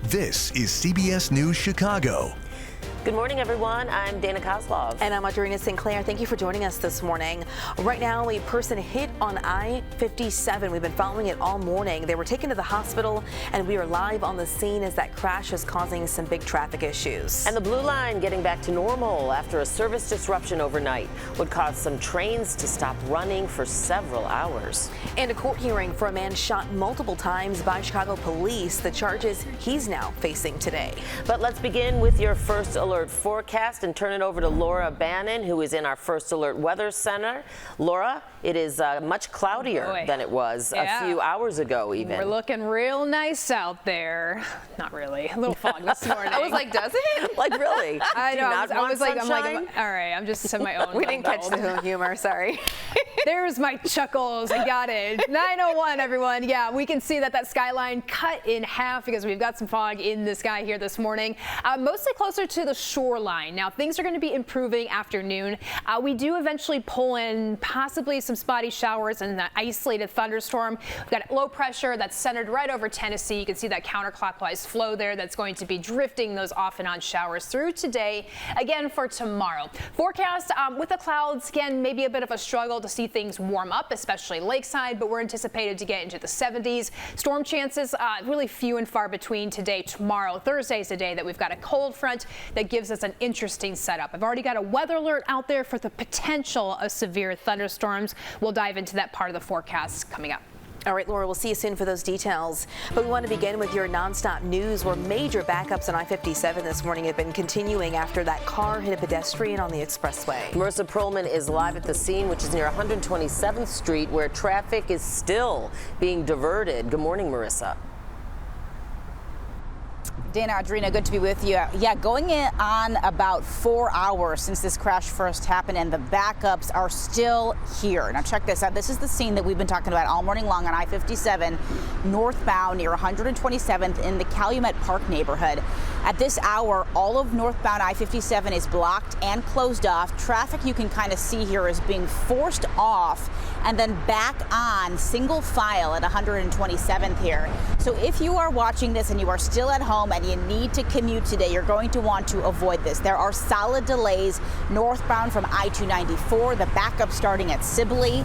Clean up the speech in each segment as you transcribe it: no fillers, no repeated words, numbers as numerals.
This is CBS News Chicago. Good morning, everyone. I'm Dana Kozlov. And I'm Audrina Sinclair. Thank you for joining us this morning. Right now, a person hit on I-57. We've been following it all morning. They were taken to the hospital, and we are live on the scene as that crash is causing some big traffic issues. And the Blue Line getting back to normal after a service disruption overnight would cause some trains to stop running for several hours. And a court hearing for a man shot multiple times by Chicago police, the charges he's now facing today. But let's begin with your first alert forecast and turn it over to Laura Bannon, who is in our First Alert Weather Center. Laura, it is much cloudier than it was a few hours ago even. We're looking real nice out there. Not really. A little fog this morning. I was like, does it? Like, really? I know. I was like, all right, I'm just in my own. We didn't catch the humor, sorry. There's my chuckles. I got it. 9:01, everyone. Yeah, we can see that skyline cut in half because we've got some fog in the sky here this morning. Mostly closer to the shoreline. Now, things are going to be improving afternoon. We do eventually pull in possibly some spotty showers and an isolated thunderstorm. We've got low pressure that's centered right over Tennessee. You can see that counterclockwise flow there that's going to be drifting those off and on showers through today. Again, for tomorrow. Forecast with the clouds, again, maybe a bit of a struggle to see things warm up, especially lakeside, but we're anticipated to get into the 70s. Storm chances really few and far between today, tomorrow. Thursday is the day that we've got a cold front that gives us an interesting setup. I've already got a weather alert out there for the potential of severe thunderstorms. We'll dive into that part of the forecast coming up. All right, Laura, we'll see you soon for those details. But we want to begin with your nonstop news where major backups on I-57 this morning have been continuing after that car hit a pedestrian on the expressway. Marissa Perlman is live at the scene, which is near 127th Street, where traffic is still being diverted. Good morning, Marissa. Dana, Audrina, good to be with you. Yeah, going in on about 4 hours since this crash first happened, and the backups are still here. Now check this out. This is the scene that we've been talking about all morning long on I-57 northbound near 127th in the Calumet Park neighborhood. At this hour, all of northbound I-57 is blocked and closed off. Traffic, you can kind of see here, is being forced off and then back on single file at 127th here. So if you are watching this and you are still at home and you need to commute today, you're going to want to avoid this. There are solid delays northbound from I-294, the backup starting at Sibley.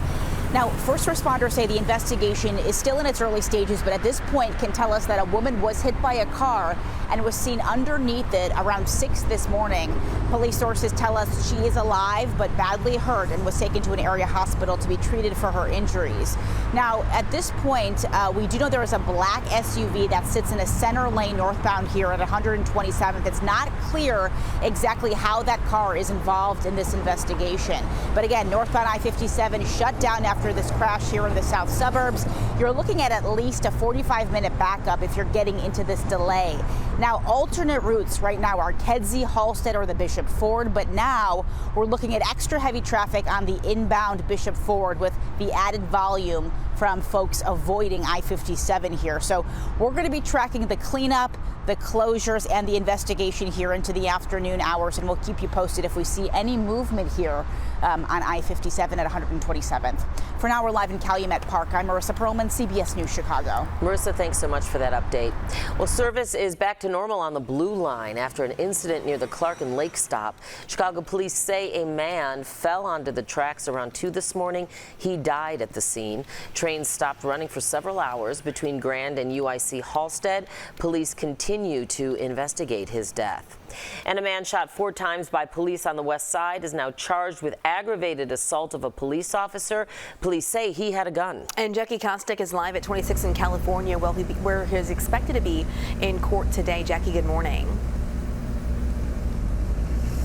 Now, first responders say the investigation is still in its early stages, but at this point can tell us that a woman was hit by a car and was seen underneath it around 6 this morning. Police sources tell us she is alive but badly hurt and was taken to an area hospital to be treated for her injuries. Now, at this point, we do know there is a black SUV that sits in a center lane northbound here at 127th. It's not clear exactly how that car is involved in this investigation. But again, northbound I-57 shut down after this crash here in the south suburbs. You're looking at least a 45-minute backup if you're getting into this delay. Now, alternate routes right now are Kedzie, Halsted, or the Bishop Ford, but now we're looking at extra heavy traffic on the inbound Bishop Ford with the added volume from folks avoiding I-57 here. So we're going to be tracking the cleanup, the closures, and the investigation here into the afternoon hours, and we'll keep you posted if we see any movement here on I-57 at 127th. For now, we're live in Calumet Park. I'm Marissa Perlman, CBS News Chicago. Marissa, thanks so much for that update. Well, service is back to normal on the Blue Line after an incident near the Clark and Lake stop. Chicago police say a man fell onto the tracks around 2 this morning. He died at the scene. Trains stopped running for several hours between Grand and UIC Halsted. Police continue to investigate his death. And a man shot 4 times by police on the west side is now charged with aggravated assault of a police officer. Police say he had a gun. And Jackie Kostick is live at 26 in California, where he's expected to be in court today. Jackie, good morning.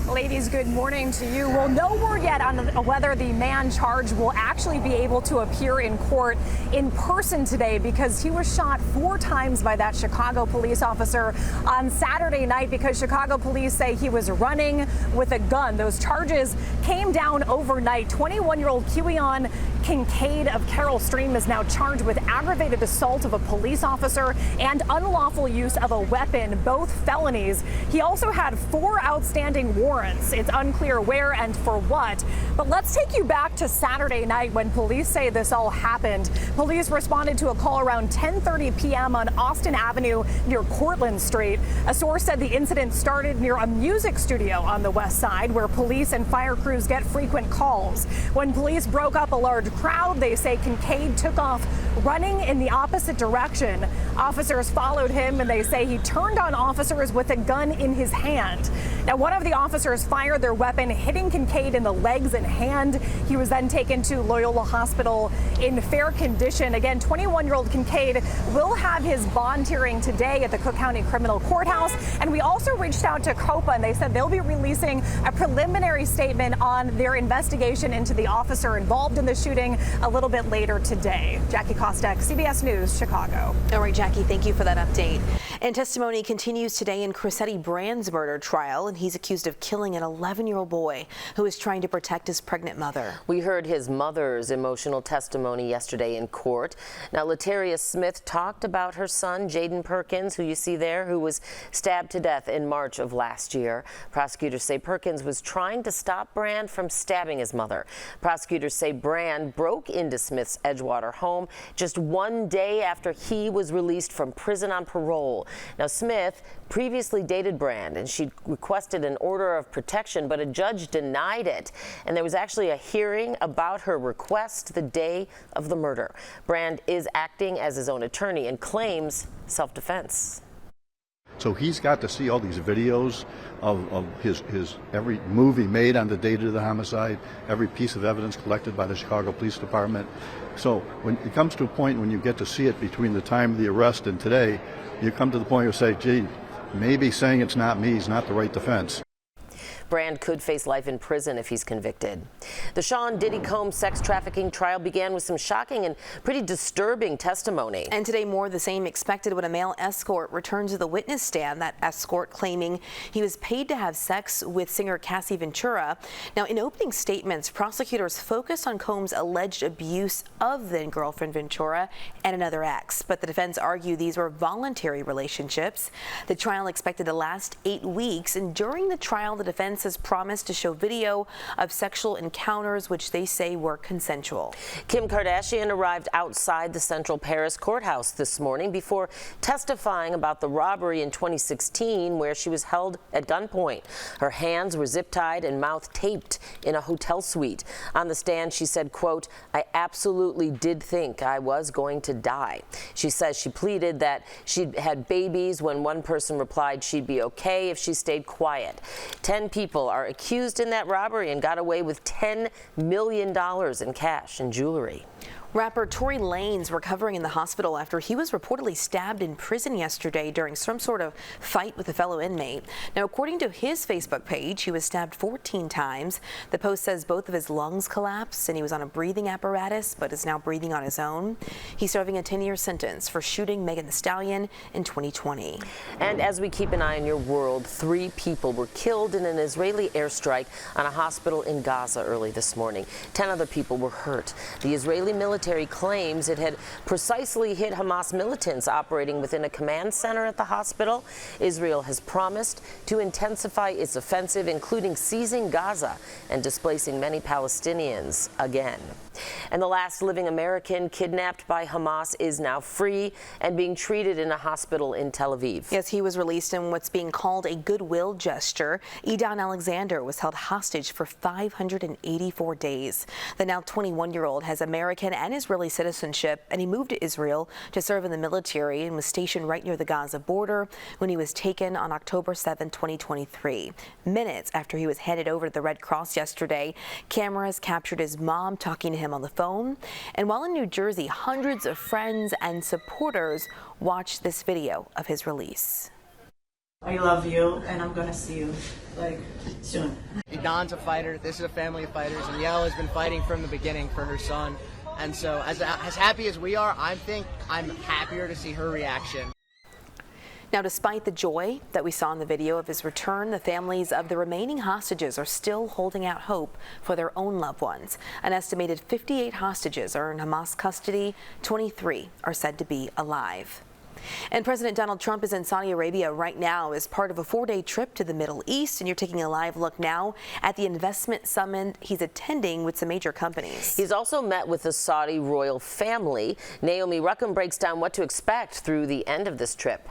Ladies, good morning to you. Well, no word yet on whether the man charged will actually be able to appear in court in person today because he was shot 4 times by that Chicago police officer on Saturday night because Chicago police say he was running with a gun. Those charges came down overnight. 21-year-old Kewion Kincaid of Carroll Stream is now charged with aggravated assault of a police officer and unlawful use of a weapon, both felonies. He also had 4 outstanding warrants. It's unclear where and for what. But let's take you back to Saturday night when police say this all happened. Police responded to a call around 10:30 p.m. on Austin Avenue near Cortlandt Street. A source said the incident started near a music studio on the west side where police and fire crews get frequent calls. When police broke up a large crowd, they say Kincaid took off running in the opposite direction. Officers followed him and they say he turned on officers with a gun in his hand. Now, one of the officers fired their weapon, hitting Kincaid in the legs and hand. He was then taken to Loyola Hospital in fair condition. Again, 21-year-old Kincaid will have his bond hearing today at the Cook County Criminal Courthouse. And we also reached out to COPA and they said they'll be releasing a preliminary statement on their investigation into the officer involved in the shooting a little bit later today. Jackie Kostek, CBS News, Chicago. All right, Jackie, thank you for that update. And testimony continues today in Chrisetti Brand's murder trial, and he's accused of killing an 11-year-old boy who was trying to protect his pregnant mother. We heard his mother's emotional testimony yesterday in court. Now, Lataria Smith talked about her son, Jaden Perkins, who you see there, who was stabbed to death in March of last year. Prosecutors say Perkins was trying to stop Brand from stabbing his mother. Prosecutors say Brand broke into Smith's Edgewater home just 1 day after he was released from prison on parole. Now, Smith previously dated Brand, and she requested an order of protection, but a judge denied it. And there was actually a hearing about her request the day of the murder. Brand is acting as his own attorney and claims self-defense. So he's got to see all these videos of his every move he made on the date of the homicide, every piece of evidence collected by the Chicago Police Department. So when it comes to a point when you get to see it between the time of the arrest and today, you come to the point where you say, gee, maybe saying it's not me is not the right defense. Brand could face life in prison if he's convicted. The Sean Diddy Combs sex trafficking trial began with some shocking and pretty disturbing testimony. And today, more of the same expected when a male escort returned to the witness stand. That escort claiming he was paid to have sex with singer Cassie Ventura. Now, in opening statements, prosecutors focused on Combs' alleged abuse of then-girlfriend Ventura and another ex. But the defense argued these were voluntary relationships. The trial expected to last 8 weeks, and during the trial, the defense has promised to show video of sexual encounters which they say were consensual. Kim Kardashian arrived outside the Central Paris courthouse this morning before testifying about the robbery in 2016 where she was held at gunpoint. Her hands were zip-tied and mouth taped in a hotel suite. On the stand, she said, quote, "I absolutely did think I was going to die." She says she pleaded that she'd had babies when one person replied she'd be okay if she stayed quiet. 10 people are accused in that robbery and got away with $10 million in cash and jewelry. Rapper Tory Lanez recovering in the hospital after he was reportedly stabbed in prison yesterday during some sort of fight with a fellow inmate. Now, according to his Facebook page, he was stabbed 14 times. The post says both of his lungs collapsed and he was on a breathing apparatus, but is now breathing on his own. He's serving a 10-year sentence for shooting Megan Thee Stallion in 2020. And as we keep an eye on your world, 3 people were killed in an Israeli airstrike on a hospital in Gaza early this morning. 10 other people were hurt. The Israeli military claims it had precisely hit Hamas militants operating within a command center at the hospital. Israel has promised to intensify its offensive, including seizing Gaza and displacing many Palestinians again. And the last living American kidnapped by Hamas is now free and being treated in a hospital in Tel Aviv. Yes, he was released in what's being called a goodwill gesture. Edan Alexander was held hostage for 584 days. The now 21-year-old has American and Israeli citizenship, and he moved to Israel to serve in the military and was stationed right near the Gaza border when he was taken on October 7, 2023. Minutes after he was handed over to the Red Cross yesterday, cameras captured his mom talking to him on the phone. And while in New Jersey, hundreds of friends and supporters watched this video of his release. I love you, and I'm gonna see you soon. Edan's a fighter. This is a family of fighters, and Yael has been fighting from the beginning for her son. And so as happy as we are, I'm happier to see her reaction. Now, despite the joy that we saw in the video of his return, the families of the remaining hostages are still holding out hope for their own loved ones. An estimated 58 hostages are in Hamas custody. 23 are said to be alive. And President Donald Trump is in Saudi Arabia right now as part of a 4-day trip to the Middle East. And you're taking a live look now at the investment summit he's attending with some major companies. He's also met with the Saudi royal family. Naomi Ruckham breaks down what to expect through the end of this trip.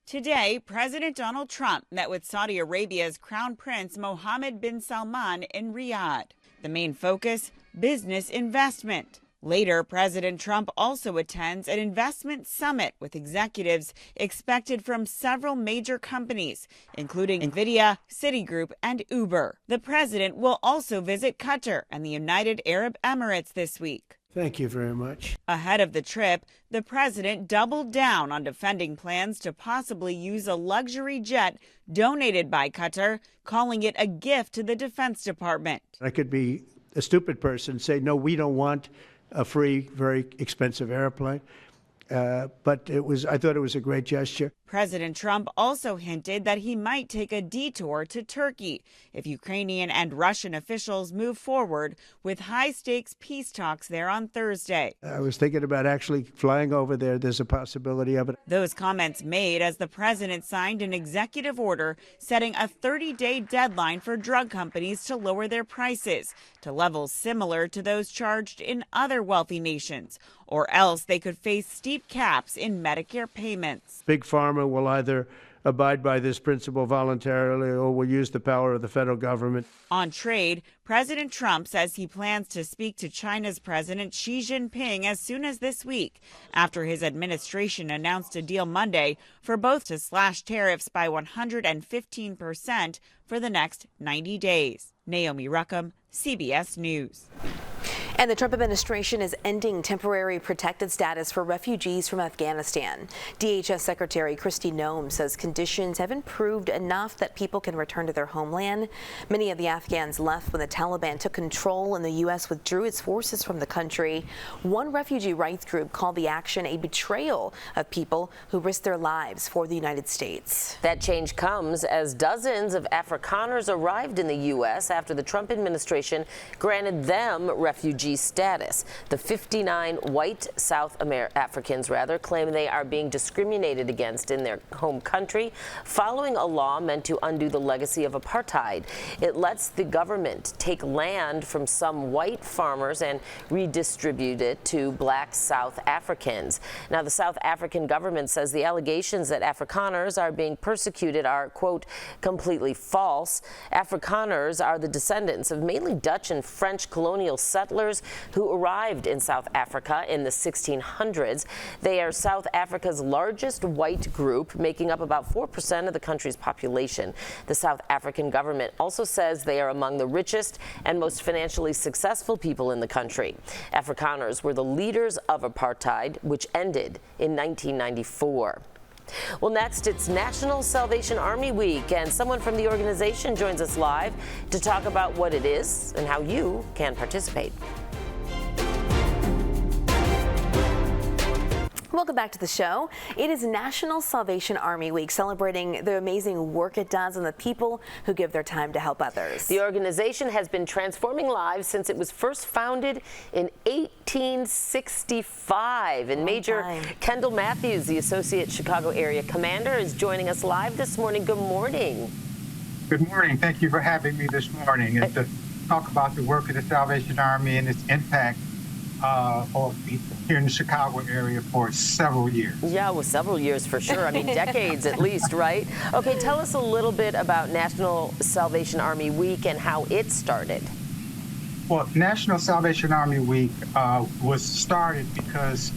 Today, President Donald Trump met with Saudi Arabia's Crown Prince Mohammed bin Salman in Riyadh. The main focus, business investment. Later, President Trump also attends an investment summit with executives expected from several major companies, including Nvidia, Citigroup, and Uber. The president will also visit Qatar and the United Arab Emirates this week. Thank you very much. Ahead of the trip, the president doubled down on defending plans to possibly use a luxury jet donated by Qatar, calling it a gift to the Defense Department. I could be a stupid person, say, no, we don't want a free, very expensive airplane. But I thought it was a great gesture. President Trump also hinted that he might take a detour to Turkey if Ukrainian and Russian officials move forward with high-stakes peace talks there on Thursday. I was thinking about actually flying over there. There's a possibility of it. Those comments made as the president signed an executive order setting a 30-day deadline for drug companies to lower their prices to levels similar to those charged in other wealthy nations, or else they could face steep caps in Medicare payments. Big Pharma will either abide by this principle voluntarily or will use the power of the federal government. On trade, President Trump says he plans to speak to China's President Xi Jinping as soon as this week, after his administration announced a deal Monday for both to slash tariffs by 115% for the next 90 days. Naomi Ruckham, CBS News. And the Trump administration is ending temporary protected status for refugees from Afghanistan. DHS Secretary Kristi Noem says conditions have improved enough that people can return to their homeland. Many of the Afghans left when the Taliban took control and the U.S. withdrew its forces from the country. One refugee rights group called the action a betrayal of people who risked their lives for the United States. That change comes as dozens of Afrikaners arrived in the U.S. after the Trump administration granted them refugee status. The 59 white South Africans claim they are being discriminated against in their home country following a law meant to undo the legacy of apartheid. It lets the government take land from some white farmers and redistribute it to black South Africans. Now, the South African government says the allegations that Afrikaners are being persecuted are, quote, completely false. Afrikaners are the descendants of mainly Dutch and French colonial settlers who arrived in South Africa in the 1600s. They are South Africa's largest white group, making up about 4% of the country's population. The South African government also says they are among the richest and most financially successful people in the country. Afrikaners were the leaders of apartheid, which ended in 1994. Well, next, it's National Salvation Army Week, and someone from the organization joins us live to talk about what it is and how you can participate. Welcome back to the show. It is National Salvation Army Week, celebrating the amazing work it does and the people who give their time to help others. The organization has been transforming lives since it was first founded in 1865. And Major Kendall Matthews, the Associate Chicago Area Commander, is joining us live this morning. Good morning. Good morning. Thank you for having me this morning and to talk about the work of the Salvation Army and its impact here in the Chicago area for several years. Yeah, well, several years for sure. I mean, decades at least, right? Okay, tell us a little bit about National Salvation Army Week and how it started. Well, National Salvation Army Week was started because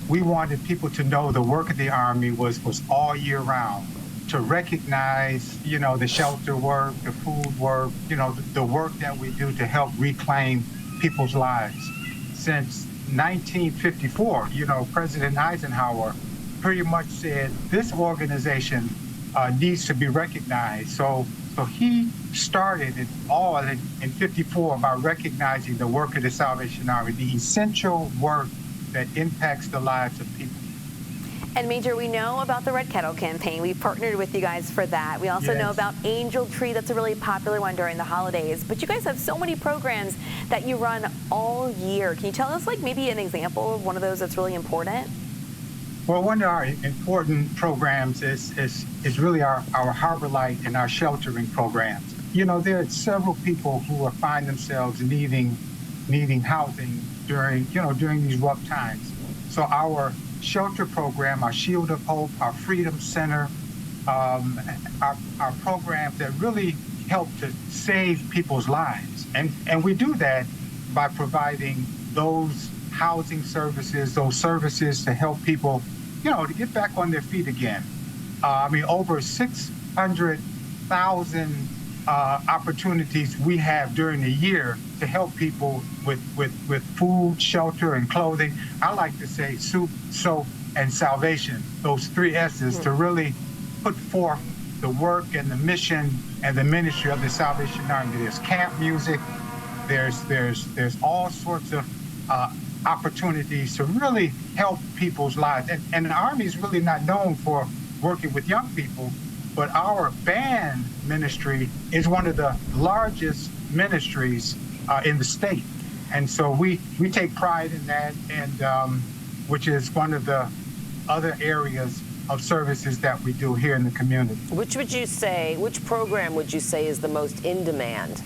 we wanted people to know the work of the Army was all year round, to recognize, the shelter work, the food work, the work that we do to help reclaim people's lives. Since 1954, President Eisenhower pretty much said this organization needs to be recognized. So he started it all in 54 by recognizing the work of the Salvation Army, the essential work that impacts the lives of people. And Major, we know about the Red Kettle campaign. We partnered with you guys for that. We also know about Angel Tree. That's a really popular one during the holidays. But you guys have so many programs that you run all year. Can you tell us, like, maybe an example of one of those that's really important? Well, one of our important programs is really our Harbor Light and our sheltering programs. You know, there are several people who find themselves needing housing during these rough times. So our shelter program, our Shield of Hope, our Freedom Center, our programs that really help to save people's lives. And we do that by providing those housing services, those services to help people, to get back on their feet again. Over 600,000 opportunities we have during the year to help people with food, shelter, and clothing. I like to say soup, soap, and salvation, those 3 S's, to really put forth the work and the mission and the ministry of the Salvation Army. There's camp music, there's all sorts of opportunities to really help people's lives. And the Army is really not known for working with young people, but our band ministry is one of the largest ministries in the state. And so we take pride in that, and which is one of the other areas of services that we do here in the community. Which program would you say is the most in demand?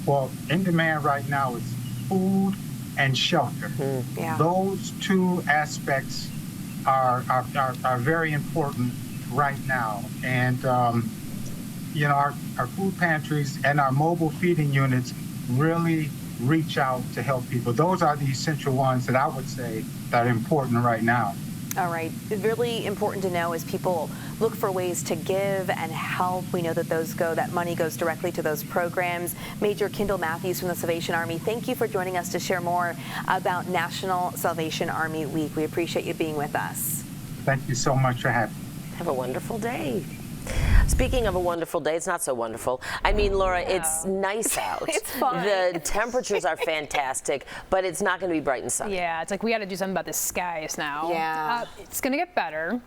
Well, in demand right now is food and shelter. Those 2 aspects are very important right now. And our food pantries and our mobile feeding units really reach out to help people. Those are the essential ones that I would say that are important right now. All right. Really important to know as people look for ways to give and help. We know that that money goes directly to those programs. Major Kendall Matthews from the Salvation Army, thank you for joining us to share more about National Salvation Army Week. We appreciate you being with us. Thank you so much for having me. Have a wonderful day. Speaking of a wonderful day, it's not so wonderful. I mean, Laura, it's nice out. It's fine. The temperatures are fantastic, but it's not going to be bright and sunny. Yeah, it's like we got to do something about the skies now. Yeah. It's going to get better.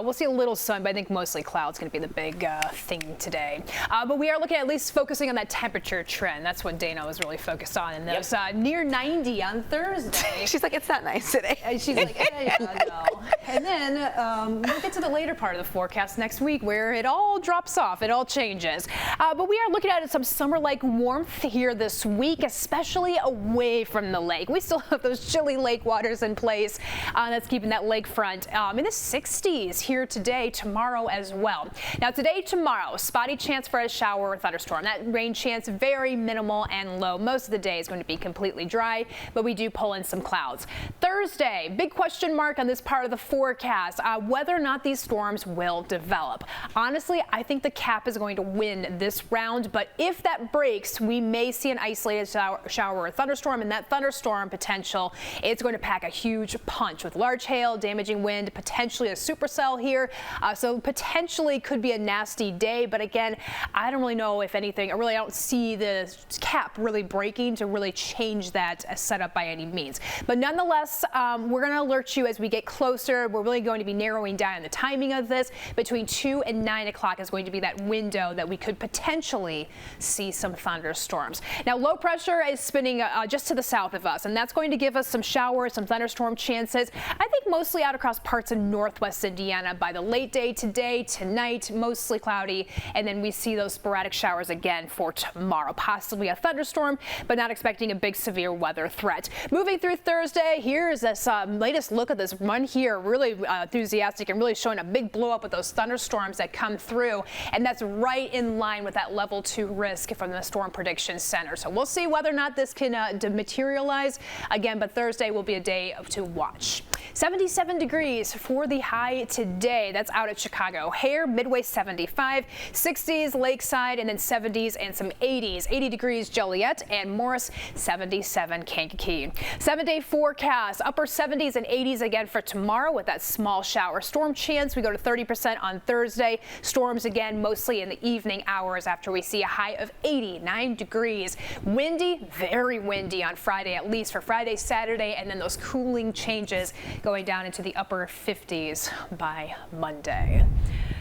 We'll see a little sun, but I think mostly clouds going to be the big thing today. But we are looking at least focusing on that temperature trend. That's what Dana was really focused on. And those near 90 on Thursday. She's like, it's not nice today. And she's like, no. And then we'll get to the later part of the forecast next week where it all drops off. It all changes. But we are looking at some summer-like warmth here this week, especially away from the lake. We still have those chilly lake waters in place. That's keeping that lakefront in the 60s here today, tomorrow as well. Now today, tomorrow, spotty chance for a shower or thunderstorm. That rain chance very minimal and low. Most of the day is going to be completely dry, but we do pull in some clouds. Thursday, big question mark on this part of the forecast, whether or not these storms will develop. Honestly, I think the cap is going to win this round, but if that breaks, we may see an isolated shower or thunderstorm, and that thunderstorm potential, it's going to pack a huge punch with large hail, damaging wind, potentially a supercell here. So potentially could be a nasty day, but again, I don't really know if anything, I don't see the cap really breaking to really change that setup by any means. But nonetheless, we're going to alert you as we get closer. We're really going to be narrowing down the timing of this. Between 2 and 9 o'clock is going to be that window that we could potentially see some thunderstorms. Now, low pressure is spinning just to the south of us, and that's going to give us some showers, some thunderstorm chances. I think mostly out across parts of northwest Indiana by the late day today, tonight, mostly cloudy, and then we see those sporadic showers again for tomorrow. Possibly a thunderstorm, but not expecting a big severe weather threat. Moving through Thursday, here's this latest look at this one here, really enthusiastic and really showing a big blow up with those thunderstorms that come through, and that's right in line with that level 2 risk from the Storm Prediction Center. So we'll see whether or not this can materialize again, but Thursday will be a day to watch. 77 degrees for the high today. That's out at Chicago. Hare, Midway 75, 60s Lakeside, and then 70s and some 80s. 80 degrees Joliet and Morris, 77 Kankakee. 7-day forecast, upper 70s and 80s again for tomorrow with that that small shower storm chance. We go to 30% on Thursday. Storms again, mostly in the evening hours after we see a high of 89 degrees. Windy, very windy on Friday, at least for Friday, Saturday, and then those cooling changes going down into the upper 50s by Monday.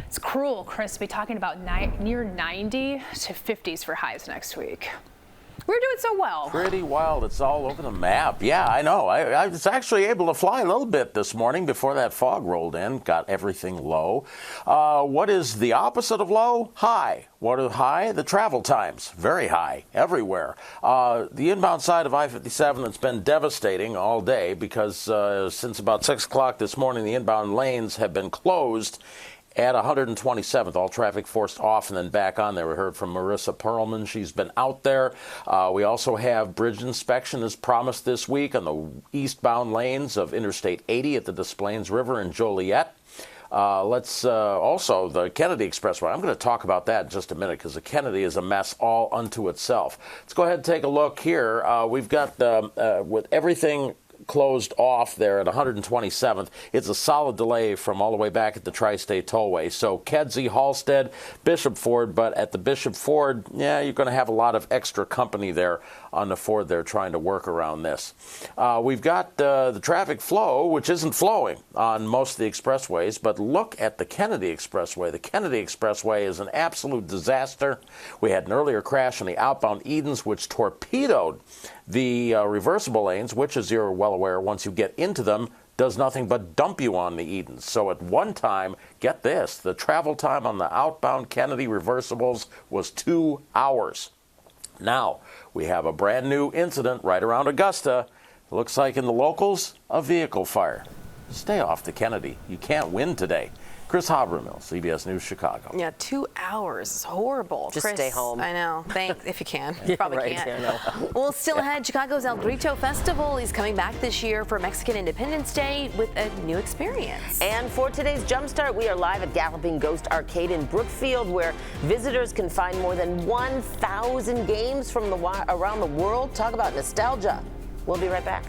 It's cruel, Chris, to be talking about near 90 to 50s for highs next week. We're doing so well. Pretty wild. It's all over the map. Yeah, I know. I was actually able to fly a little bit this morning before that fog rolled in. Got everything low. What is the opposite of low? High. What is high? The travel times. Very high everywhere. The inbound side of I-57, it's been devastating all day because since about 6 o'clock this morning, the inbound lanes have been closed at 127th, all traffic forced off and then back on there. We heard from Marissa Perlman. She's been out there. We also have bridge inspection as promised this week on the eastbound lanes of Interstate 80 at the Des Plaines River in Joliet. Also the Kennedy Expressway. I'm going to talk about that in just a minute because the Kennedy is a mess all unto itself. Let's go ahead and take a look here. We've got with everything closed off there at 127th. It's a solid delay from all the way back at the Tri-State Tollway. So Kedzie, Halstead, Bishop Ford, but at the Bishop Ford, yeah, you're going to have a lot of extra company there on the Ford. They're trying to work around this. We've got the traffic flow, which isn't flowing on most of the expressways, but look at the Kennedy Expressway. The Kennedy Expressway is an absolute disaster. We had an earlier crash on the outbound Edens, which torpedoed the reversible lanes, which, as you're well aware, once you get into them, does nothing but dump you on the Edens. So at one time, get this, the travel time on the outbound Kennedy reversibles was 2 hours. Now, we have a brand new incident right around Augusta. It looks like in the locals, a vehicle fire. Stay off the Kennedy. You can't win today. Chris Habermill, CBS News Chicago. Yeah, 2 hours. It's horrible. Just Chris, stay home. I know. Thanks, if you can. You probably right, can't. Yeah, no. Well, still ahead, Chicago's El Grito Festival is coming back this year for Mexican Independence Day with a new experience. And for today's Jumpstart, we are live at Galloping Ghost Arcade in Brookfield, where visitors can find more than 1,000 games from around the world. Talk about nostalgia. We'll be right back.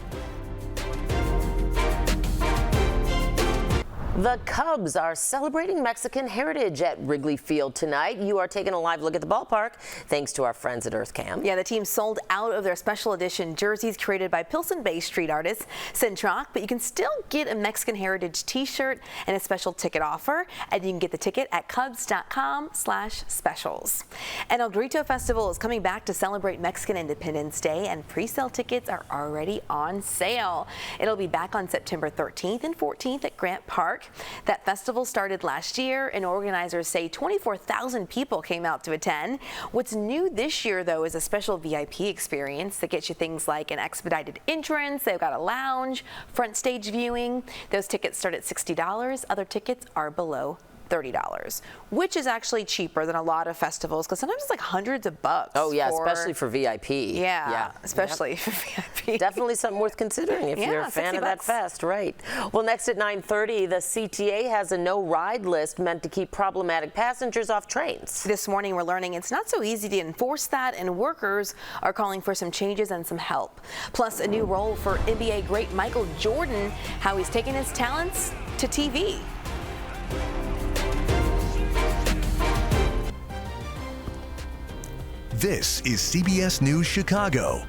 The Cubs are celebrating Mexican heritage at Wrigley Field tonight. You are taking a live look at the ballpark thanks to our friends at EarthCam. Yeah, the team sold out of their special edition jerseys created by Pilsen-based street artist Centroc, but you can still get a Mexican heritage t-shirt and a special ticket offer, and you can get the ticket at cubs.com/specials. And El Grito Festival is coming back to celebrate Mexican Independence Day, and pre-sale tickets are already on sale. It'll be back on September 13th and 14th at Grant Park. That festival started last year, and organizers say 24,000 people came out to attend. What's new this year, though, is a special VIP experience that gets you things like an expedited entrance. They've got a lounge, front stage viewing. Those tickets start at $60. Other tickets are below $30, which is actually cheaper than a lot of festivals because sometimes it's like hundreds of bucks. Oh yeah, especially for VIP. Yeah, especially for VIP. Definitely something worth considering if you're a fan of that fest, right? Well, next at 9:30, the CTA has a no-ride list meant to keep problematic passengers off trains. This morning, we're learning it's not so easy to enforce that, and workers are calling for some changes and some help. Plus, a new role for NBA great Michael Jordan, how he's taken his talents to TV. This is CBS News Chicago.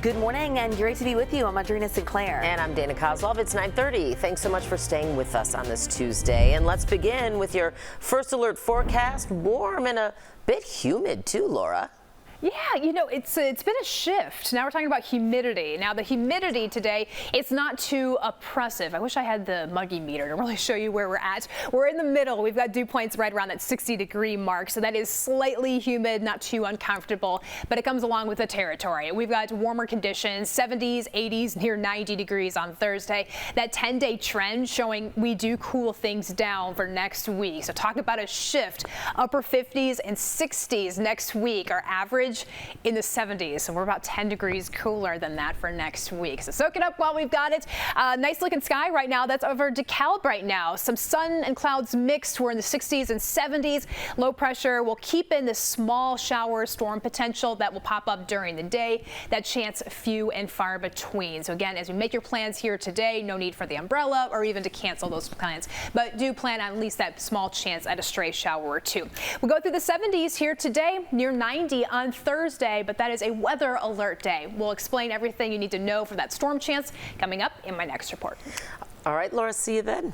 Good morning, and great to be with you. I'm Audrina Sinclair. And I'm Dana Kozlov. It's 9:30. Thanks so much for staying with us on this Tuesday. And let's begin with your first alert forecast. Warm and a bit humid, too, Laura. Yeah, you know, it's been a shift. Now we're talking about humidity. Now the humidity today, it's not too oppressive. I wish I had the muggy meter to really show you where we're at. We're in the middle. We've got dew points right around that 60-degree mark. So that is slightly humid, not too uncomfortable, but it comes along with the territory. We've got warmer conditions, 70s, 80s, near 90 degrees on Thursday. That 10-day trend showing we do cool things down for next week. So talk about a shift. Upper 50s and 60s next week. Our average average in the 70s. And we're about 10 degrees cooler than that for next week. So soak it up while we've got it. Nice looking sky right now. That's over DeKalb right now. Some sun and clouds mixed. We're in the 60s and 70s. Low pressure will keep in this small shower storm potential that will pop up during the day. That chance few and far between. So again, as you make your plans here today, no need for the umbrella or even to cancel those plans. But do plan on at least that small chance at a stray shower or two. We'll go through the 70s here today, near 90 on Thursday, but that is a weather alert day. We'll explain everything you need to know for that storm chance coming up in my next report. All right, Laura, see you then.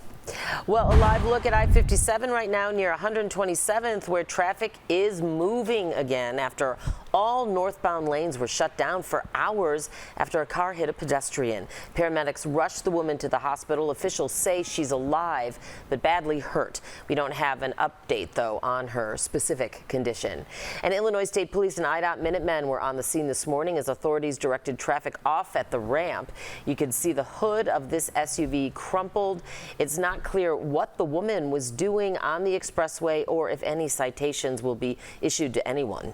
Well, a live look at I-57 right now near 127th, where traffic is moving again after all northbound lanes were shut down for hours after a car hit a pedestrian. Paramedics rushed the woman to the hospital. Officials say she's alive but badly hurt. We don't have an update, though, on her specific condition. And Illinois State Police and IDOT Minutemen were on the scene this morning as authorities directed traffic off at the ramp. You can see the hood of this SUV crumpled. It's not clear what the woman was doing on the expressway or if any citations will be issued to anyone.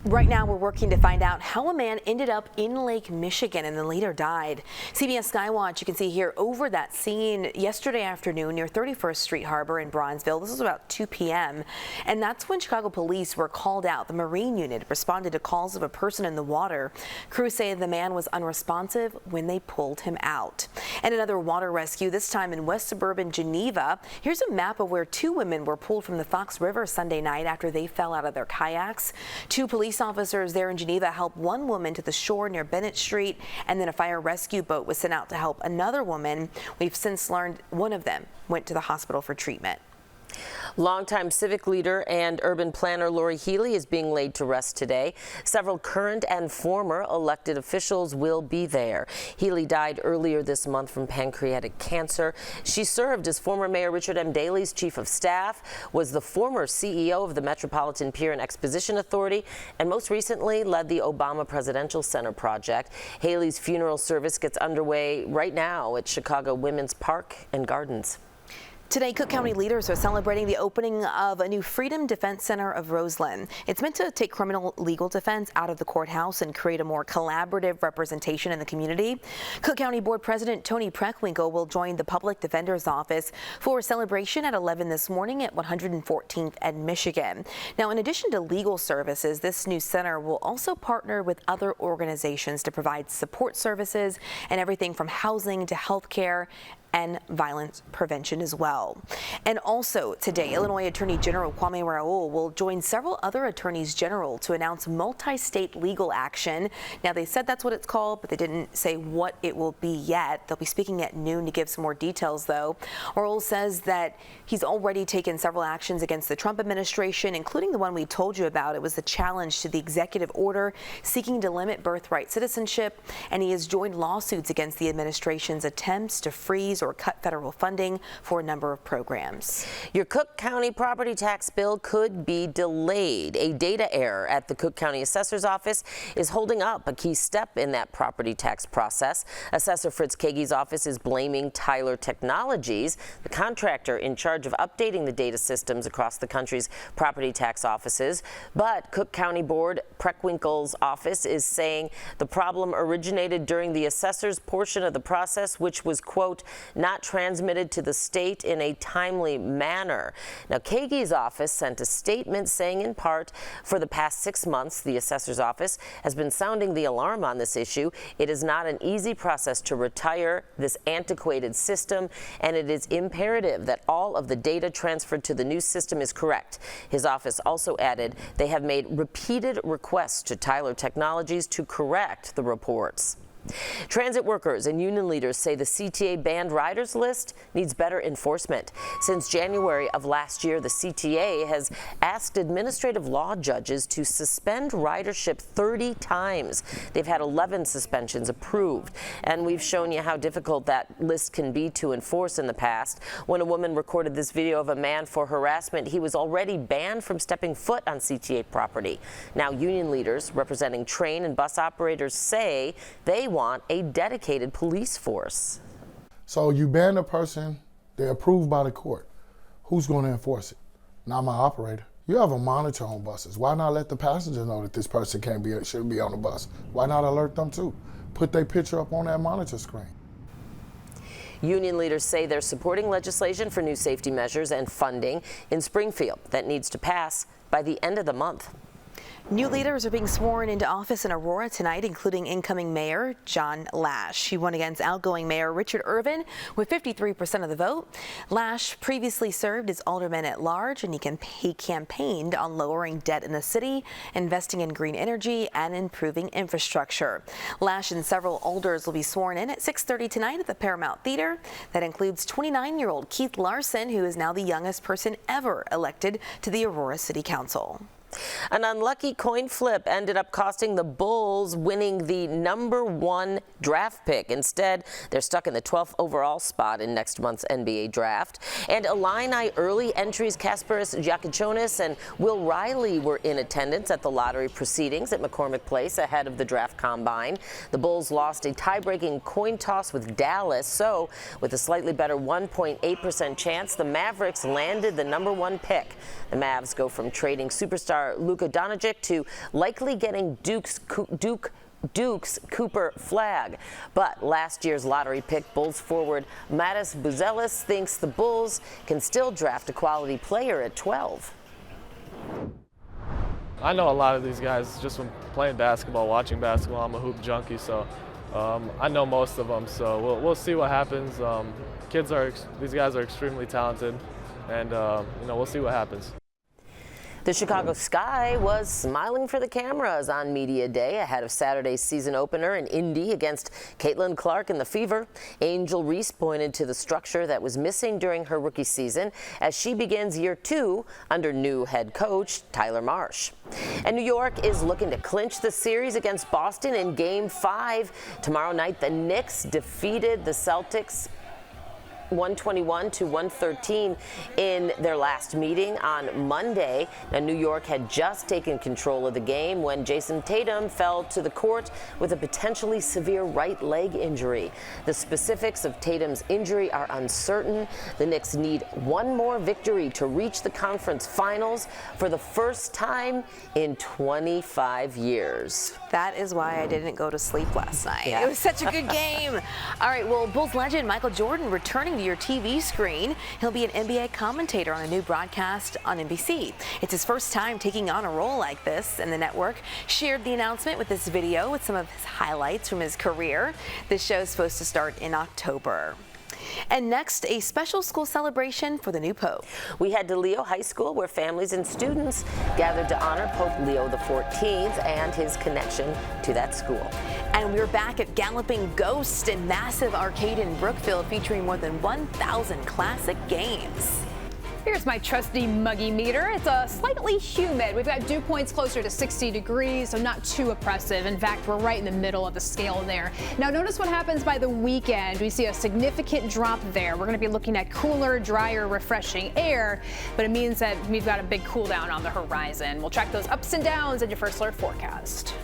Right now, we're working to find out how a man ended up in Lake Michigan and then later died. CBS Skywatch, you can see here over that scene yesterday afternoon near 31st Street Harbor in Bronzeville. This was about 2 p.m. And that's when Chicago police were called out. The Marine unit responded to calls of a person in the water. Crews say the man was unresponsive when they pulled him out. And another water rescue, this time in West Suburban Geneva. Here's a map of where 2 women were pulled from the Fox River Sunday night after they fell out of their kayaks. 2 police officers there in Geneva helped one woman to the shore near Bennett Street, and then a fire rescue boat was sent out to help another woman. We've since learned one of them went to the hospital for treatment. Longtime Civic leader and urban planner Lori Healy is being laid to rest today. Several current and former elected officials will be there. Healy died earlier this month from pancreatic cancer. She served as former Mayor Richard M. Daley's chief of staff, was the former CEO of the Metropolitan Pier and Exposition Authority, and most recently led the Obama Presidential Center project. Haley's funeral service gets underway right now at Chicago Women's Park and Gardens. Today, Cook County leaders are celebrating the opening of a new Freedom Defense Center of Roseland. It's meant to take criminal legal defense out of the courthouse and create a more collaborative representation in the community. Cook County Board President Tony Preckwinkle will join the Public Defender's Office for a celebration at 11 this morning at 114th and Michigan. Now, in addition to legal services, this new center will also partner with other organizations to provide support services and everything from housing to health care and violence prevention as well. And also today, Illinois Attorney General Kwame Raoul will join several other attorneys general to announce multi-state legal action. Now, they said that's what it's called, but they didn't say what it will be yet. They'll be speaking at noon to give some more details, though. Raoul says that he's already taken several actions against the Trump administration, including the one we told you about. It was the challenge to the executive order seeking to limit birthright citizenship, and he has joined lawsuits against the administration's attempts to freeze or cut federal funding for a number of programs. Your Cook County property tax bill could be delayed. A data error at the Cook County Assessor's Office is holding up a key step in that property tax process. Assessor Fritz Kage's office is blaming Tyler Technologies, the contractor in charge of updating the data systems across the country's property tax offices. But Cook County Board Preckwinkle's office is saying the problem originated during the assessor's portion of the process, which was, quote, not transmitted to the state in a timely manner. Now, Kage's office sent a statement saying, in part, for the past 6 months, the assessor's office has been sounding the alarm on this issue. It is not an easy process to retire this antiquated system, and it is imperative that all of the data transferred to the new system is correct. His office also added they have made repeated requests to Tyler Technologies to correct the reports. Transit workers and union leaders say the CTA banned riders list needs better enforcement. Since January of last year, the CTA has asked administrative law judges to suspend ridership 30 times. They've had 11 suspensions approved, and we've shown you how difficult that list can be to enforce in the past. When a woman recorded this video of a man for harassment, he was already banned from stepping foot on CTA property. Now, union leaders representing train and bus operators say they want a dedicated police force. So you ban a person, they're approved by the court. Who's going to enforce it? Not my operator. You have a monitor on buses. Why not let the passenger know that this person shouldn't be on the bus? Why not alert them too? Put their picture up on that monitor screen. Union leaders say they're supporting legislation for new safety measures and funding in Springfield that needs to pass by the end of the month. New leaders are being sworn into office in Aurora tonight, including incoming Mayor John Lash. He won against outgoing Mayor Richard Irvin with 53% of the vote. Lash previously served as alderman at large, and he campaigned on lowering debt in the city, investing in green energy, and improving infrastructure. Lash and several alders will be sworn in at 6:30 tonight at the Paramount Theater. That includes 29-year-old Keith Larson, who is now the youngest person ever elected to the Aurora City Council. An unlucky coin flip ended up costing the Bulls winning the #1 draft pick. Instead, they're stuck in the 12th overall spot in next month's NBA draft. And Illini early entries Kasparis Giacochonis and Will Riley were in attendance at the lottery proceedings at McCormick Place ahead of the draft combine. The Bulls lost a tie-breaking coin toss with Dallas, so with a slightly better 1.8% chance, the Mavericks landed the #1 pick. The Mavs go from trading superstar Luka Doncic to likely getting Duke's Cooper Flagg. But last year's lottery pick Bulls forward Matas Buzelis thinks the Bulls can still draft a quality player at 12. I know a lot of these guys just from playing basketball, watching basketball. I'm a hoop junkie, so I know most of them. So we'll see what happens. These guys are extremely talented, and we'll see what happens. The Chicago Sky was smiling for the cameras on Media Day ahead of Saturday's season opener in Indy against Caitlin Clark and the Fever. Angel Reese pointed to the structure that was missing during her rookie season as she begins year 2 under new head coach Tyler Marsh. And New York is looking to clinch the series against Boston in Game 5. Tomorrow night, the Knicks defeated the Celtics 121-113 in their last meeting on Monday. Now, New York had just taken control of the game when Jason Tatum fell to the court with a potentially severe right leg injury. The specifics of Tatum's injury are uncertain. The Knicks need one more victory to reach the conference finals for the first time in 25 years. That is why I didn't go to sleep last night. Yeah. It was such a good game. All right, well, Bulls legend Michael Jordan returning to your TV screen. He'll be an NBA commentator on a new broadcast on NBC. It's his first time taking on a role like this, and the network shared the announcement with this video with some of his highlights from his career. This show is supposed to start in October. And next, a special school celebration for the new Pope. We head to Leo High School, where families and students gathered to honor Pope Leo XIV and his connection to that school. And we're back at Galloping Ghost, a massive arcade in Brookfield featuring more than 1,000 classic games. Here's my trusty muggy meter. It's slightly humid. We've got dew points closer to 60 degrees, so not too oppressive. In fact, we're right in the middle of the scale there. Now, notice what happens by the weekend. We see a significant drop there. We're going to be looking at cooler, drier, refreshing air, but it means that we've got a big cool down on the horizon. We'll track those ups and downs in your First Alert forecast.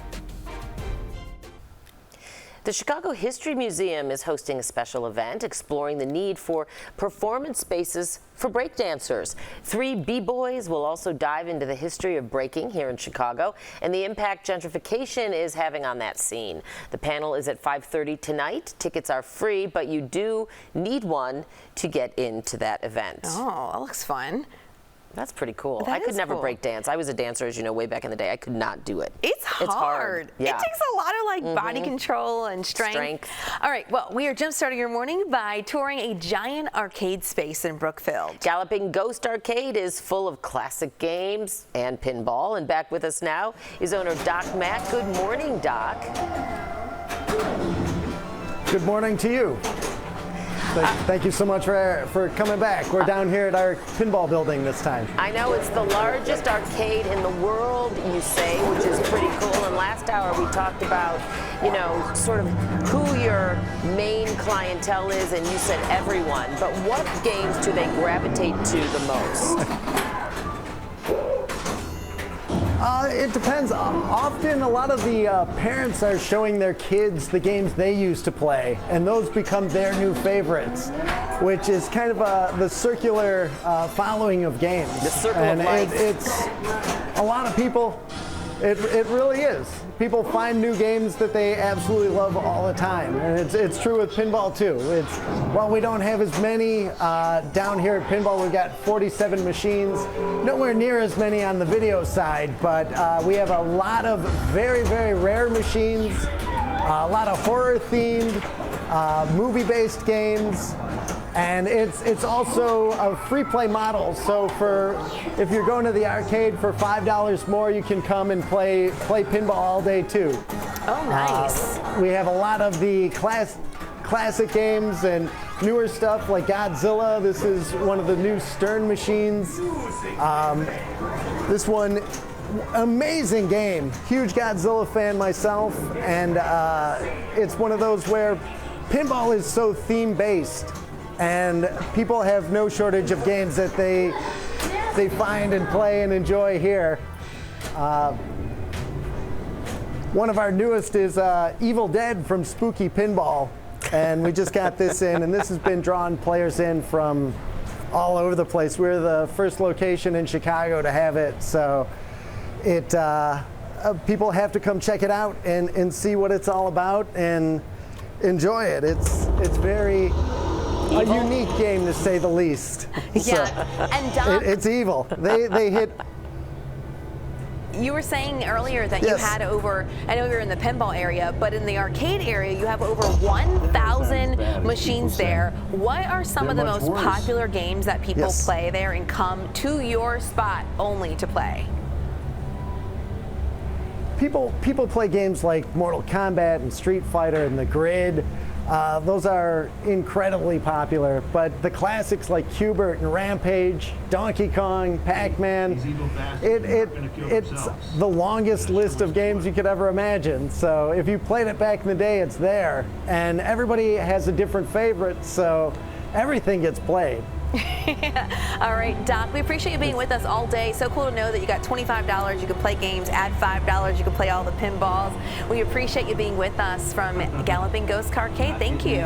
The Chicago History Museum is hosting a special event exploring the need for performance spaces for breakdancers. 3 B-boys will also dive into the history of breaking here in Chicago and the impact gentrification is having on that scene. The panel is at 5:30 tonight. Tickets are free, but you do need one to get into that event. Oh, that looks fun. That's pretty cool. That I could never cool. break dance. I was a dancer, as you know, way back in the day. I could not do it. It's hard. Yeah. It takes a lot of body control and strength. All right, well, we are jump starting your morning by touring a giant arcade space in Brookfield. Galloping Ghost Arcade is full of classic games and pinball. And back with us now is owner Doc Mack. Good morning, Doc. Good morning to you. Thank you so much for coming back. We're down here at our pinball building this time. I know it's the largest arcade in the world, you say, which is pretty cool. And last hour we talked about, you know, sort of who your main clientele is, and you said everyone. But what games do they gravitate to the most? It depends. Often a lot of the parents are showing their kids the games they used to play, and those become their new favorites. which is kind of the circular following of games. The circle and of life. It's a lot of people. It really is. People find new games that they absolutely love all the time, and it's true with pinball too. While we don't have as many down here at pinball, we've got 47 machines, nowhere near as many on the video side, but we have a lot of very, very rare machines, a lot of horror-themed, movie-based games. And it's also a free play model. So if you're going to the arcade for $5 more, you can come and play pinball all day too. Oh, nice. We have a lot of the classic games and newer stuff like Godzilla. This is one of the new Stern machines. This one, amazing game. Huge Godzilla fan myself, and it's one of those where pinball is so theme-based. And people have no shortage of games that they find and play and enjoy here. One of our newest is Evil Dead from Spooky Pinball, and we just got this in, and this has been drawing players in from all over the place. We're the first location in Chicago to have it, so people have to come check it out and see what it's all about and enjoy it. It's very a unique game, to say the least. Yeah, and Doc, it's evil. They hit. You were saying earlier that Yes. you had over, I know you're in the pinball area, but in the arcade area, you have over 1,000 machines there. What are some of the most popular games that people play there and come to your spot only to play? People play games like Mortal Kombat and Street Fighter and The Grid. Those are incredibly popular, but the classics like Q*bert and Rampage, Donkey Kong, Pac-Man, it's the longest list of games you could ever imagine. So if you played it back in the day, it's there. And everybody has a different favorite, so everything gets played. All right, Doc, we appreciate you being with us all day. So cool to know that you got $25, you can play games, add $5, you can play all the pinballs. We appreciate you being with us from Galloping Ghost Carcade. Thank you.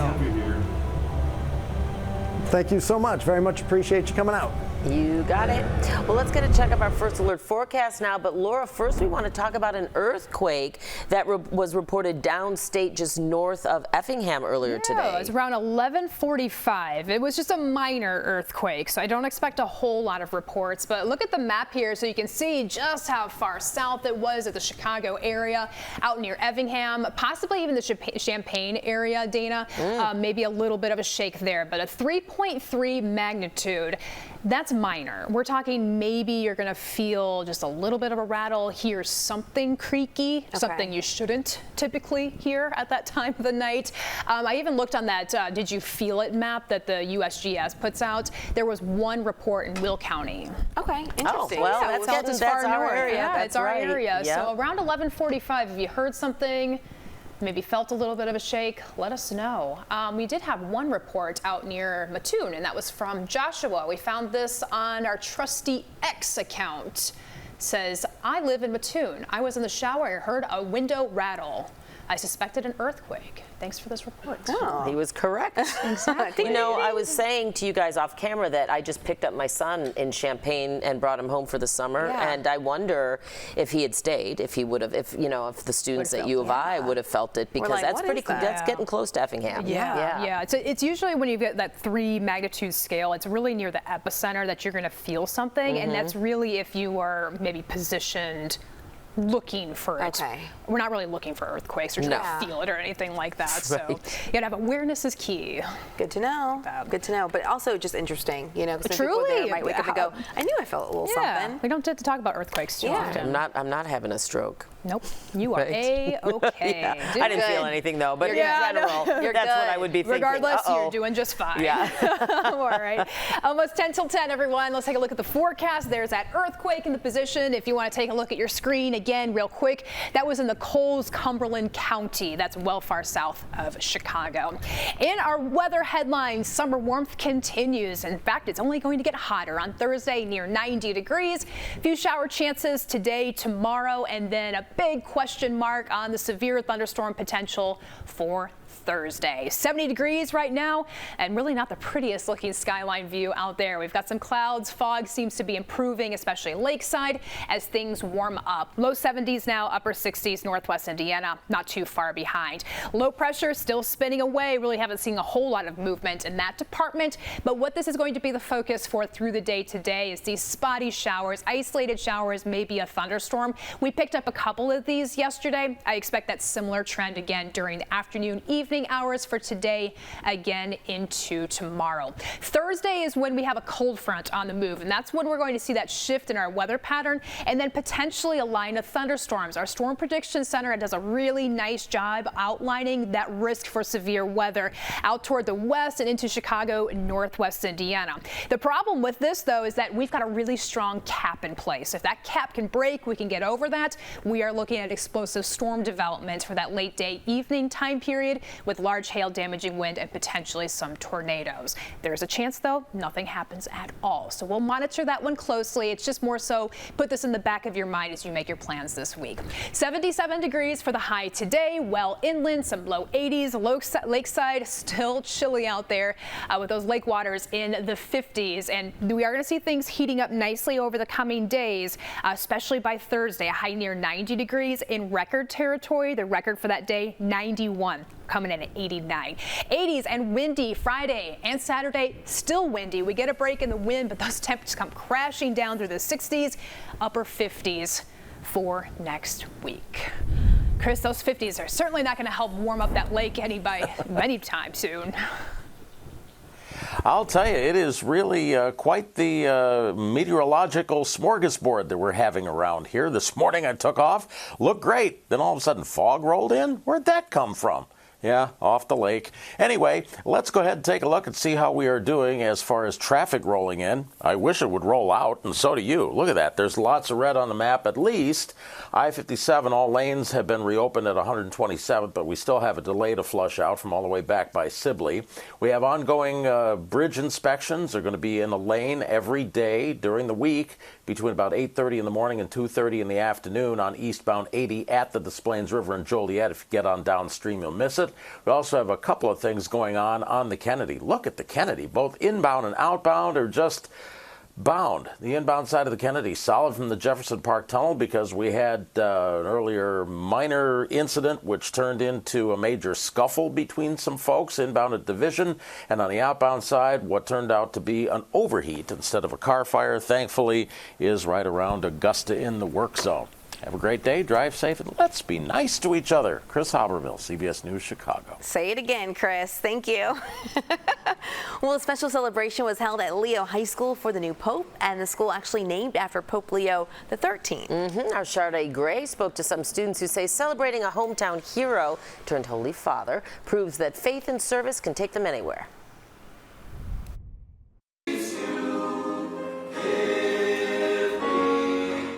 Thank you so much. Very much appreciate you coming out. You got it. Well, let's get a check of our first alert forecast now. But Laura, first we want to talk about an earthquake that was reported downstate just north of Effingham earlier today. It was around 11:45. It was just a minor earthquake, so I don't expect a whole lot of reports. But look at the map here so you can see just how far south it was at the Chicago area, out near Effingham, possibly even the Champaign area, Dana. Maybe a little bit of a shake there, but a 3.3 magnitude. That's minor. We're talking maybe you're going to feel just a little bit of a rattle, hear something creaky, something you shouldn't typically hear at that time of the night. I even looked on that Did You Feel It map that the USGS puts out. There was one report in Will County. Okay, interesting. Oh, well, that's our area. Yeah, it's our area. Yep. So around 11:45, if you heard something, maybe felt a little bit of a shake, let us know. We did have one report out near Mattoon, and that was from Joshua. We found this on our Trusty X account. It says, I live in Mattoon. I was in the shower and heard a window rattle. I suspected an earthquake. Thanks for this report. Oh, he was correct. Exactly. You know, I was saying to you guys off camera that I just picked up my son in Champaign and brought him home for the summer, and I wonder if he had stayed, if he would have, if the students at U of I would have felt it, because that's pretty cool. That's getting close to Effingham. Yeah. It's usually when you get that 3 magnitude scale, it's really near the epicenter that you're going to feel something, and that's really if you are maybe positioned looking for it. We're not really looking for earthquakes or trying to feel it or anything like that. So you gotta have awareness is key. Good to know. Good to know. But also just interesting, you know, because people there might wake up and go, I knew I felt a little something. We don't get to talk about earthquakes too often. I'm not having a stroke. Nope. You are A-okay. I didn't feel anything though, but in general, that's what I would be thinking. Regardless, you're doing just fine. Yeah. All right. Almost 10 till 10, everyone. Let's take a look at the forecast. There's that earthquake in the position. If you want to take a look at your screen again, real quick, that was in the Coles, Cumberland County. That's well far south of Chicago. In our weather headlines, summer warmth continues. In fact, it's only going to get hotter on Thursday, near 90 degrees. Few shower chances today, tomorrow, and then a big question mark on the severe thunderstorm potential for Thursday. 70 degrees right now, and really not the prettiest looking skyline view out there. We've got some clouds. Fog seems to be improving, especially lakeside, as things warm up. Low 70s now, upper 60s, northwest Indiana, not too far behind. Low pressure still spinning away. Really haven't seen a whole lot of movement in that department, but what this is going to be the focus for through the day today is these spotty showers, isolated showers, maybe a thunderstorm. We picked up a couple of these yesterday. I expect that similar trend again during the afternoon, evening hours for today, again into tomorrow. Thursday is when we have a cold front on the move, and that's when we're going to see that shift in our weather pattern and then potentially a line of thunderstorms. Our Storm Prediction Center does a really nice job outlining that risk for severe weather out toward the west and into Chicago and northwest Indiana. The problem with this, though, is that we've got a really strong cap in place. If that cap can break, we can get over that. We are looking at explosive storm development for that late day evening time period with large hail, damaging wind, and potentially some tornadoes. There's a chance, though, nothing happens at all. So we'll monitor that one closely. It's just more so put this in the back of your mind as you make your plans this week. 77 degrees for the high today. Well inland, some low 80s. Lakeside, still chilly out there with those lake waters in the 50s. And we are going to see things heating up nicely over the coming days, especially by Thursday. A high near 90 degrees in record territory. The record for that day, 91. Coming in at 89. 80s and windy Friday and Saturday, still windy. We get a break in the wind, but those temperatures come crashing down through the 60s, upper 50s for next week. Chris, those 50s are certainly not going to help warm up that lake anytime soon. I'll tell you, it is really quite the meteorological smorgasbord that we're having around here. This morning I took off, looked great. Then all of a sudden fog rolled in. Where'd that come from? Yeah, off the lake. Anyway, let's go ahead and take a look and see how we are doing as far as traffic rolling in. I wish it would roll out, and so do you. Look at that. There's lots of red on the map, at least. I-57, all lanes have been reopened at 127th, but we still have a delay to flush out from all the way back by Sibley. We have ongoing bridge inspections. They're going to be in a lane every day during the week between about 8:30 in the morning and 2:30 in the afternoon on eastbound 80 at the Des Plaines River in Joliet. If you get on downstream, you'll miss it. We also have a couple of things going on the Kennedy. Look at the Kennedy. Both inbound and outbound are just bound. The inbound side of the Kennedy solid from the Jefferson Park Tunnel because we had an earlier minor incident which turned into a major scuffle between some folks inbound at Division, and on the outbound side what turned out to be an overheat instead of a car fire, thankfully, is right around Augusta in the work zone. Have a great day, drive safe, and let's be nice to each other. Chris Habermill, CBS News Chicago. Say it again, Chris. Thank you. Well, a special celebration was held at Leo High School for the new Pope, and the school actually named after Pope Leo XIII. Our Sade Gray spoke to some students who say celebrating a hometown hero turned Holy Father proves that faith and service can take them anywhere.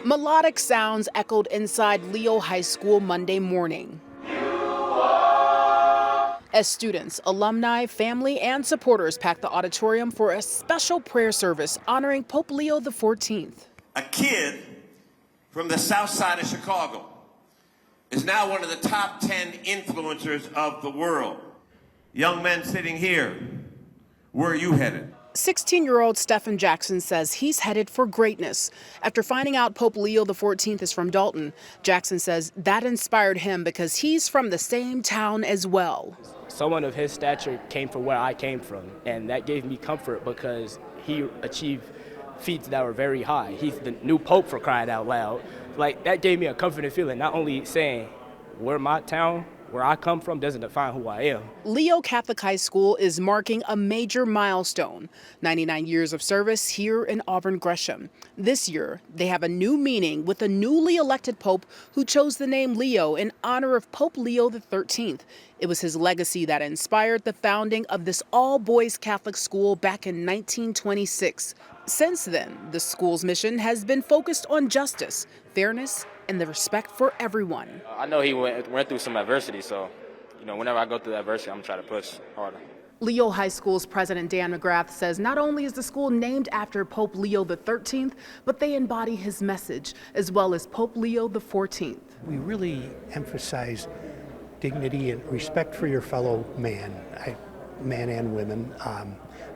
Melodic sounds echoed inside Leo High School Monday morning. As students, alumni, family, and supporters packed the auditorium for a special prayer service honoring Pope Leo XIV. A kid from the south side of Chicago is now one of the top 10 influencers of the world. Young men sitting here, where are you headed? 16-year-old Stephen Jackson says he's headed for greatness. After finding out Pope Leo XIV is from Dalton, Jackson says that inspired him because he's from the same town as well. Someone of his stature came from where I came from, and that gave me comfort because he achieved feats that were very high. He's the new pope, for crying out loud. Like, that gave me a comforting feeling, not only saying where my town, where I come from, doesn't define who I am. Leo Catholic High School is marking a major milestone, 99 years of service here in Auburn Gresham. This year, they have a new meaning with a newly elected pope who chose the name Leo in honor of Pope Leo XIII. It was his legacy that inspired the founding of this all-boys Catholic school back in 1926. Since then, the school's mission has been focused on justice, fairness, and the respect for everyone. I know he went through some adversity, so whenever I go through adversity, I'm trying to push harder. Leo High School's president Dan McGrath says not only is the school named after Pope Leo XIII, but they embody his message, as well as Pope Leo XIV. We really emphasize dignity and respect for your fellow man, man and women,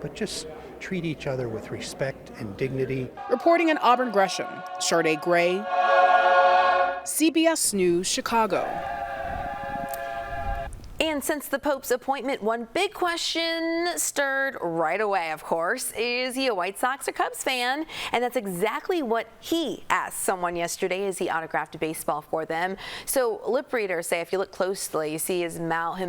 but just treat each other with respect and dignity. Reporting in Auburn Gresham, Sharday Gray, CBS News Chicago. And since the Pope's appointment, one big question stirred right away, of course. Is he a White Sox or Cubs fan? And that's exactly what he asked someone yesterday as he autographed a baseball for them. So lip readers say if you look closely, you see him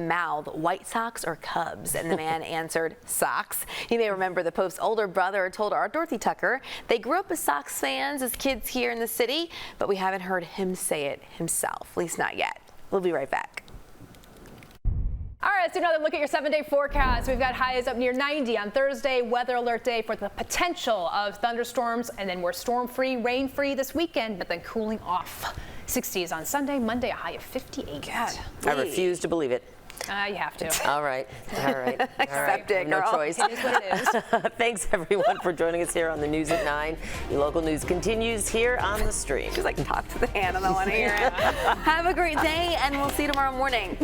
mouth White Sox or Cubs. And the man answered Sox. You may remember the Pope's older brother told our Dorothy Tucker they grew up as Sox fans as kids here in the city, but we haven't heard him say it himself, at least not yet. We'll be right back. All right, let's do another look at your 7-day forecast. We've got highs up near 90 on Thursday, weather alert day for the potential of thunderstorms, and then we're storm-free, rain-free this weekend, but then cooling off. 60s on Sunday, Monday a high of 58. God, I refuse to believe it. You have to. All right. Accept it, no girl. choice. It is what it is. Thanks, everyone, for joining us here on the News at 9. Your local news continues here on the stream. She's like, talk to the hand on the one ear. Have a great day, and we'll see you tomorrow morning.